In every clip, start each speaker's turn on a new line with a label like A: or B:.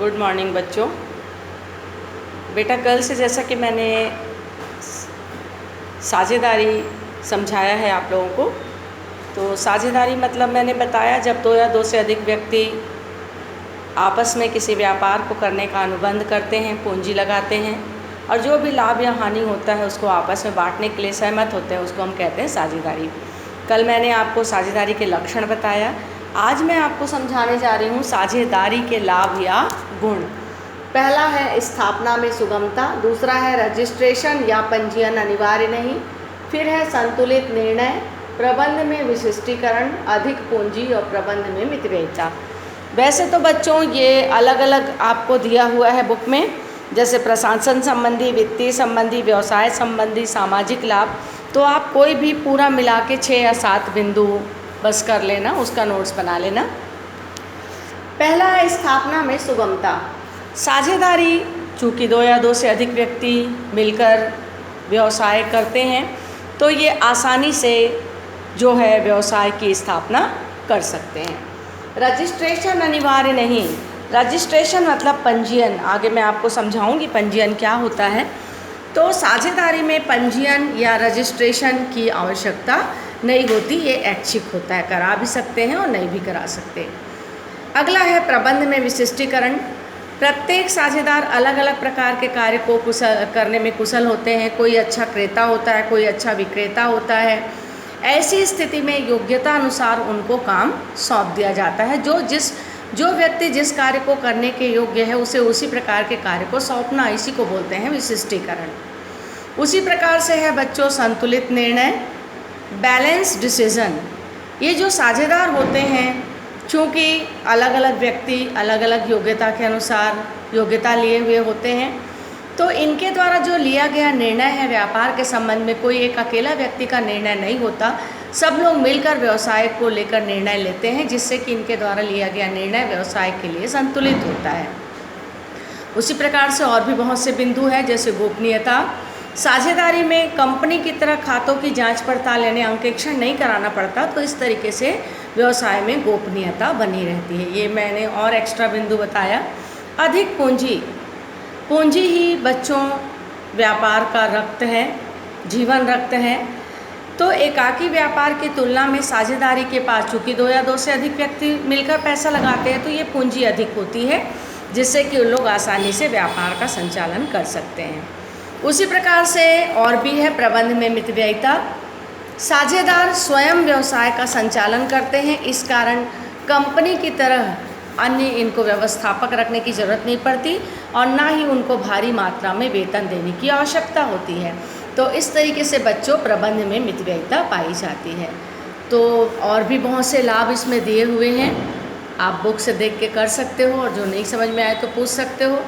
A: Good morning बच्चों। बेटा कल से जैसा कि मैंने साझेदारी समझाया है आप लोगों को, तो साझेदारी मतलब मैंने बताया जब दो या दो से अधिक व्यक्ति आपस में किसी व्यापार को करने का अनुबंध करते हैं, पूंजी लगाते हैं और जो भी लाभ या हानि होता है उसको आपस में बांटने के लिए सहमत होते हैं, उसको हम कहते हैं साझेदारी। कल मैंने आपको साझेदारी के लक्षण बताया। आज मैं आपको समझाने जा रही हूँ साझेदारी के लाभ या गुण। पहला है स्थापना में सुगमता, दूसरा है रजिस्ट्रेशन या पंजीयन अनिवार्य नहीं, फिर है संतुलित निर्णय, प्रबंध में विशिष्टीकरण, अधिक पूंजी और प्रबंध में मितव्ययिता। वैसे तो बच्चों ये अलग अलग आपको दिया हुआ है बुक में, जैसे प्रशासन संबंधी, वित्तीय संबंधी, व्यवसाय संबंधी, सामाजिक लाभ, तो आप कोई भी पूरा मिला के 6 या 7 बिंदु बस कर लेना, उसका नोट्स बना लेना। पहला है स्थापना में सुगमता। साझेदारी चूँकि 2 या 2 से अधिक व्यक्ति मिलकर व्यवसाय करते हैं तो ये आसानी से जो है व्यवसाय की स्थापना कर सकते हैं। रजिस्ट्रेशन अनिवार्य नहीं। रजिस्ट्रेशन मतलब पंजीयन, आगे मैं आपको समझाऊंगी पंजीयन क्या होता है। तो साझेदारी में पंजीयन या रजिस्ट्रेशन की आवश्यकता नहीं होती, ये ऐच्छिक होता है, करा भी सकते हैं और नहीं भी करा सकते। अगला है प्रबंध में विशिष्टीकरण। प्रत्येक साझेदार अलग अलग प्रकार के कार्य को करने में कुशल होते हैं। कोई अच्छा क्रेता होता है, कोई अच्छा विक्रेता होता है। ऐसी स्थिति में योग्यता अनुसार उनको काम सौंप दिया जाता है। जो व्यक्ति जिस कार्य को करने के योग्य है उसे उसी प्रकार के कार्य को सौंपना, इसी को बोलते हैं विशिष्टीकरण। उसी प्रकार से है बच्चों संतुलित निर्णय, बैलेंस डिसीजन। ये जो साझेदार होते हैं, चूँकि अलग अलग व्यक्ति अलग अलग योग्यता के अनुसार योग्यता लिए हुए होते हैं, तो इनके द्वारा जो लिया गया निर्णय है व्यापार के संबंध में, कोई एक अकेला व्यक्ति का निर्णय नहीं होता, सब लोग मिलकर व्यवसाय को लेकर निर्णय लेते हैं, जिससे कि इनके द्वारा लिया गया निर्णय व्यवसाय के लिए संतुलित होता है। उसी प्रकार से और भी बहुत से बिंदु हैं, जैसे गोपनीयता। साझेदारी में कंपनी की तरह खातों की जांच पड़ताल यानी अंकेक्षण नहीं कराना पड़ता, तो इस तरीके से व्यवसाय में गोपनीयता बनी रहती है। ये मैंने और एक्स्ट्रा बिंदु बताया। अधिक पूंजी। पूंजी ही बच्चों व्यापार का रक्त है, जीवन रक्त है। तो एकाकी व्यापार की तुलना में साझेदारी के पास चूँकि 2 या 2 से अधिक व्यक्ति मिलकर पैसा लगाते हैं, तो ये पूंजी अधिक होती है, जिससे कि लोग आसानी से व्यापार का संचालन कर सकते हैं। उसी प्रकार से और भी है प्रबंध में मितव्ययिता। साझेदार स्वयं व्यवसाय का संचालन करते हैं, इस कारण कंपनी की तरह अन्य इनको व्यवस्थापक रखने की ज़रूरत नहीं पड़ती और ना ही उनको भारी मात्रा में वेतन देने की आवश्यकता होती है। तो इस तरीके से बच्चों प्रबंध में मितव्ययिता पाई जाती है। तो और भी बहुत से लाभ इसमें दिए हुए हैं, आप बुक से देख के कर सकते हो और जो नहीं समझ में आए तो पूछ सकते हो।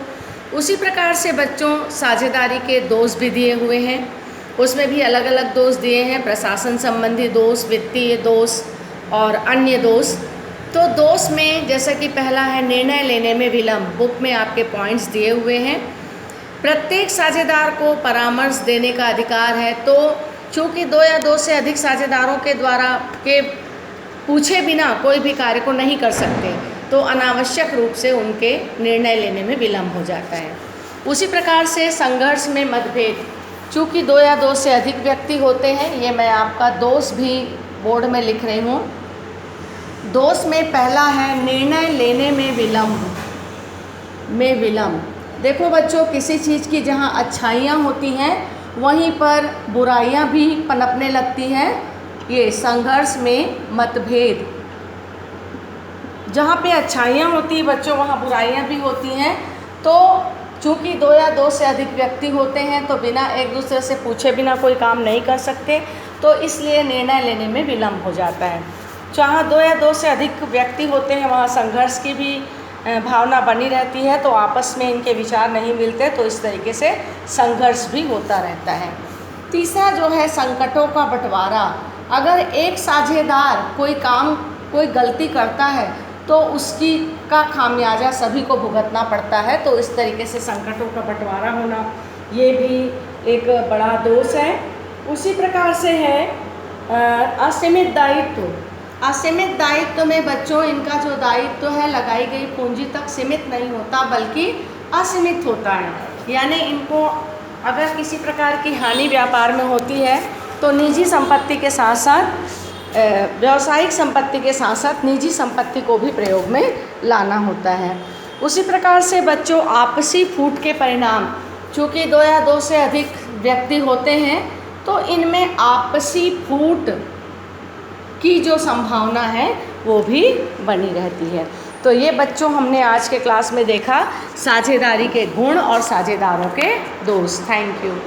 A: उसी प्रकार से बच्चों साझेदारी के दोष भी दिए हुए हैं, उसमें भी अलग अलग दोष दिए हैं, प्रशासन संबंधी दोष, वित्तीय दोष और अन्य दोष। तो दोष में जैसा कि पहला है निर्णय लेने में विलम्ब, बुक में आपके पॉइंट्स दिए हुए हैं। प्रत्येक साझेदार को परामर्श देने का अधिकार है, तो चूँकि 2 या 2 से अधिक साझेदारों के द्वारा के पूछे बिना कोई भी कार्य को नहीं कर सकते, तो अनावश्यक रूप से उनके निर्णय लेने में विलम्ब हो जाता है। उसी प्रकार से संघर्ष में मतभेद। चूँकि 2 या 2 से अधिक व्यक्ति होते हैं, ये मैं आपका दोष भी बोर्ड में लिख रही हूँ। दोष में पहला है निर्णय लेने में विलम्ब। देखो बच्चों, किसी चीज़ की जहाँ अच्छाइयाँ होती हैं वहीं पर बुराइयाँ भी पनपने लगती हैं। ये संघर्ष में मतभेद, जहाँ पे अच्छाइयाँ होती हैं बच्चों वहाँ बुराइयाँ भी होती हैं। तो चूँकि 2 या 2 से अधिक व्यक्ति होते हैं तो बिना एक दूसरे से पूछे बिना कोई काम नहीं कर सकते, तो इसलिए निर्णय लेने में विलम्ब हो जाता है। जहाँ 2 या 2 से अधिक व्यक्ति होते हैं वहाँ संघर्ष की भी भावना बनी रहती है, तो आपस में इनके विचार नहीं मिलते, तो इस तरीके से संघर्ष भी होता रहता है। तीसरा जो है संकटों का बंटवारा। अगर एक साझेदार कोई गलती करता है तो उसकी का खामियाजा सभी को भुगतना पड़ता है, तो इस तरीके से संकटों का बंटवारा होना ये भी एक बड़ा दोष है। उसी प्रकार से है असीमित दायित्व। असीमित दायित्व में बच्चों इनका जो दायित्व है लगाई गई पूंजी तक सीमित नहीं होता बल्कि असीमित होता है। यानी इनको अगर किसी प्रकार की हानि व्यापार में होती है तो निजी संपत्ति के साथ साथ व्यावसायिक संपत्ति के साथ साथ निजी संपत्ति को भी प्रयोग में लाना होता है। उसी प्रकार से बच्चों आपसी फूट के परिणाम, चूँकि 2 या 2 से अधिक व्यक्ति होते हैं तो इनमें आपसी फूट की जो संभावना है वो भी बनी रहती है। तो ये बच्चों हमने आज के क्लास में देखा साझेदारी के गुण और साझेदारों के दोष। Thank you.